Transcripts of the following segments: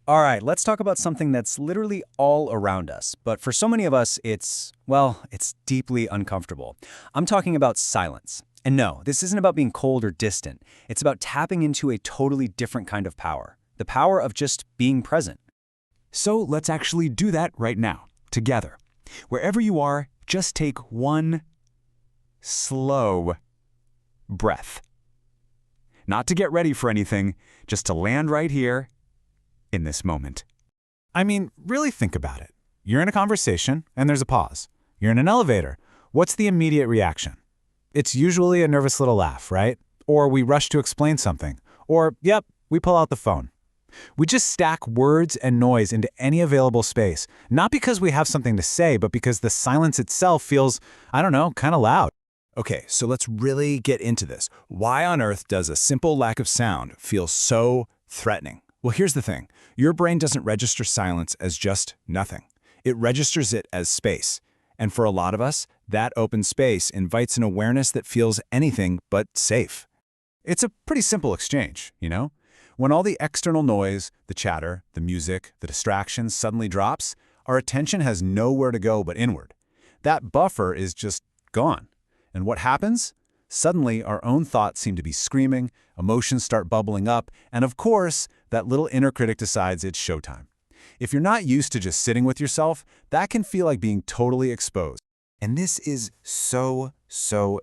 All right, let's talk about something that's literally all around us, but for so many of us, it's deeply uncomfortable. I'm talking about silence. And no, this isn't about being cold or distant. It's about tapping into a totally different kind of power, the power of just being present. So let's actually do that right now, together. Wherever you are, just take one slow breath. Not to get ready for anything, just to land right here in this moment. I mean, really think about it. You're in a conversation, and there's a pause. You're in an elevator. What's the immediate reaction? It's usually a nervous little laugh, right? Or we rush to explain something. Or, yep, we pull out the phone. We just stack words and noise into any available space, not because we have something to say, but because the silence itself feels, I don't know, kind of loud. Okay, so let's really get into this. Why on earth does a simple lack of sound feel so threatening? Well, here's the thing. Your brain doesn't register silence as just nothing. It registers it as space. And for a lot of us, that open space invites an awareness that feels anything but safe. It's a pretty simple exchange, you know? When all the external noise, the chatter, the music, the distractions suddenly drops, our attention has nowhere to go but inward. That buffer is just gone. And what happens? Suddenly, our own thoughts seem to be screaming, emotions start bubbling up, and of course, that little inner critic decides it's showtime. If you're not used to just sitting with yourself, that can feel like being totally exposed. And this is so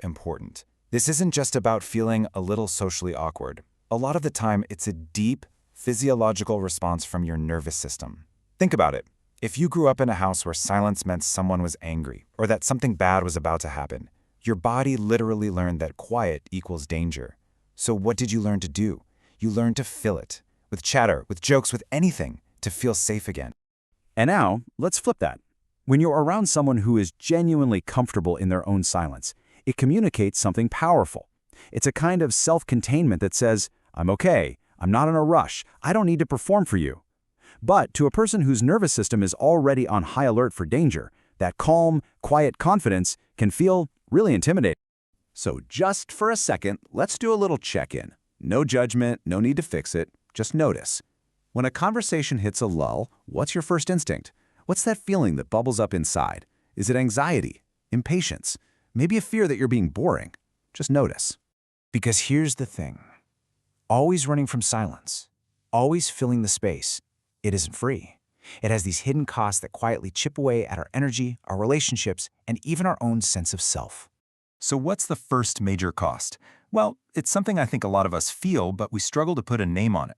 important. This isn't just about feeling a little socially awkward. A lot of the time, it's a deep, physiological response from your nervous system. Think about it. If you grew up in a house where silence meant someone was angry, or that something bad was about to happen, your body literally learned that quiet equals danger. So what did you learn to do? You learned to fill it. With chatter, with jokes, with anything, to feel safe again. And now, let's flip that. When you're around someone who is genuinely comfortable in their own silence, it communicates something powerful. It's a kind of self-containment that says, I'm okay, I'm not in a rush, I don't need to perform for you. But to a person whose nervous system is already on high alert for danger, that calm, quiet confidence can feel really intimidating. So just for a second, let's do a little check-in. No judgment, no need to fix it, just notice. When a conversation hits a lull, what's your first instinct? What's that feeling that bubbles up inside? Is it anxiety, impatience, maybe a fear that you're being boring? Just notice. Because here's the thing. Always running from silence, always filling the space, it isn't free. It has these hidden costs that quietly chip away at our energy, our relationships, and even our own sense of self. So what's the first major cost? Well, it's something I think a lot of us feel, but we struggle to put a name on it.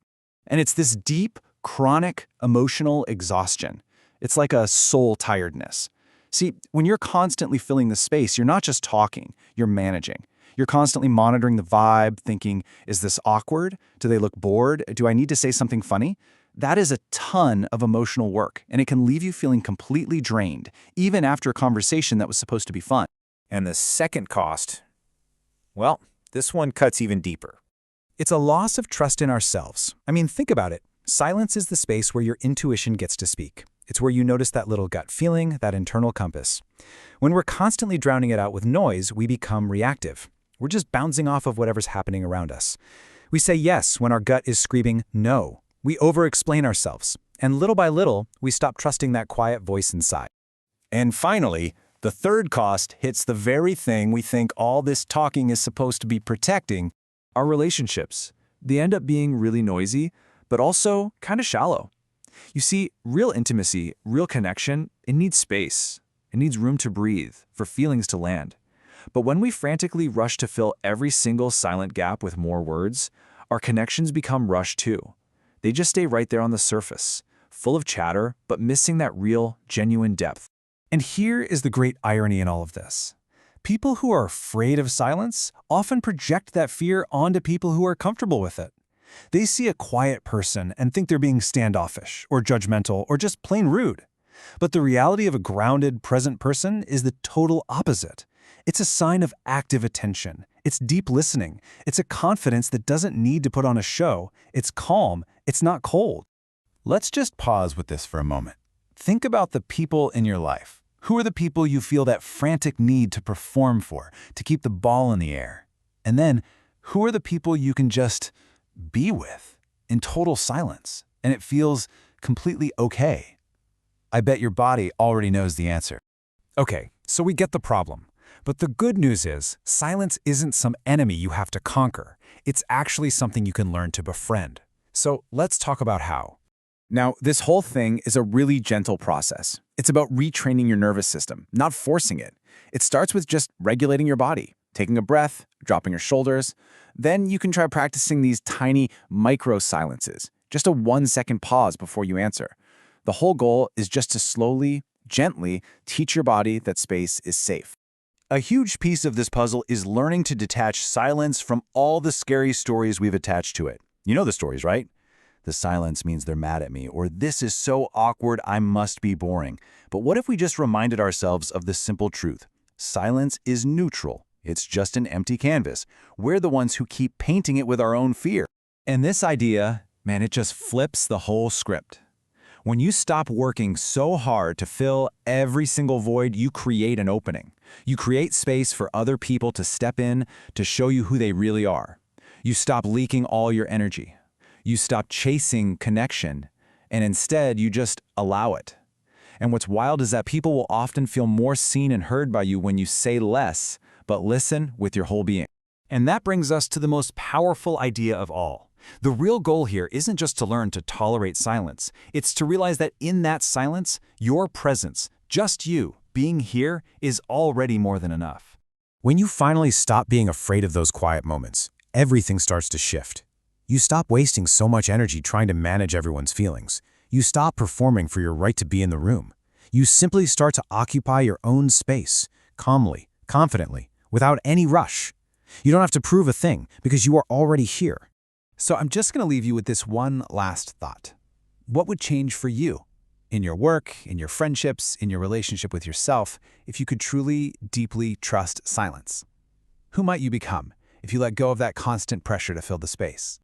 And it's this deep, chronic, emotional exhaustion. It's like a soul tiredness. See, when you're constantly filling the space, you're not just talking, you're managing. You're constantly monitoring the vibe, thinking, is this awkward? Do they look bored? Do I need to say something funny? That is a ton of emotional work, and it can leave you feeling completely drained, even after a conversation that was supposed to be fun. And the second cost, well, this one cuts even deeper. It's a loss of trust in ourselves. I mean, think about it. Silence is the space where your intuition gets to speak. It's where you notice that little gut feeling, that internal compass. When we're constantly drowning it out with noise, we become reactive. We're just bouncing off of whatever's happening around us. We say yes when our gut is screaming no. We over-explain ourselves. And little by little, we stop trusting that quiet voice inside. And finally, the third cost hits the very thing we think all this talking is supposed to be protecting, Our relationships. They end up being really noisy, but also kind of shallow. You see, real intimacy, real connection, it needs space. It needs room to breathe, for feelings to land. But when we frantically rush to fill every single silent gap with more words, our connections become rushed too. They just stay right there on the surface, full of chatter, but missing that real, genuine depth. And here is the great irony in all of this. People who are afraid of silence often project that fear onto people who are comfortable with it. They see a quiet person and think they're being standoffish or judgmental or just plain rude. But the reality of a grounded, present person is the total opposite. It's a sign of active attention. It's deep listening. It's a confidence that doesn't need to put on a show. It's calm. It's not cold. Let's just pause with this for a moment. Think about the people in your life. Who are the people you feel that frantic need to perform for, to keep the ball in the air? And then, who are the people you can just be with in total silence? And it feels completely okay. I bet your body already knows the answer. Okay, so we get the problem. But the good news is, silence isn't some enemy you have to conquer. It's actually something you can learn to befriend. So let's talk about how. Now, this whole thing is a really gentle process. It's about retraining your nervous system, not forcing it. It starts with just regulating your body, taking a breath, dropping your shoulders. Then you can try practicing these tiny micro silences, just a 1-second pause before you answer. The whole goal is just to slowly, gently teach your body that space is safe. A huge piece of this puzzle is learning to detach silence from all the scary stories we've attached to it. You know the stories, right? The silence means they're mad at me, or this is so awkward I must be boring. But what if we just reminded ourselves of the simple truth? Silence is neutral. It's just an empty canvas. We're the ones who keep painting it with our own fear. And this idea, man, it just flips the whole script. When you stop working so hard to fill every single void, you create an opening. You create space for other people to step in, to show you who they really are. You stop leaking all your energy. You stop chasing connection, and instead you just allow it. And what's wild is that people will often feel more seen and heard by you when you say less, but listen with your whole being. And that brings us to the most powerful idea of all. The real goal here isn't just to learn to tolerate silence. It's to realize that in that silence, your presence, just you, being here, is already more than enough. When you finally stop being afraid of those quiet moments, everything starts to shift. You stop wasting so much energy trying to manage everyone's feelings. You stop performing for your right to be in the room. You simply start to occupy your own space, calmly, confidently, without any rush. You don't have to prove a thing because you are already here. So I'm just going to leave you with this one last thought. What would change for you, in your work, in your friendships, in your relationship with yourself, if you could truly, deeply trust silence? Who might you become if you let go of that constant pressure to fill the space?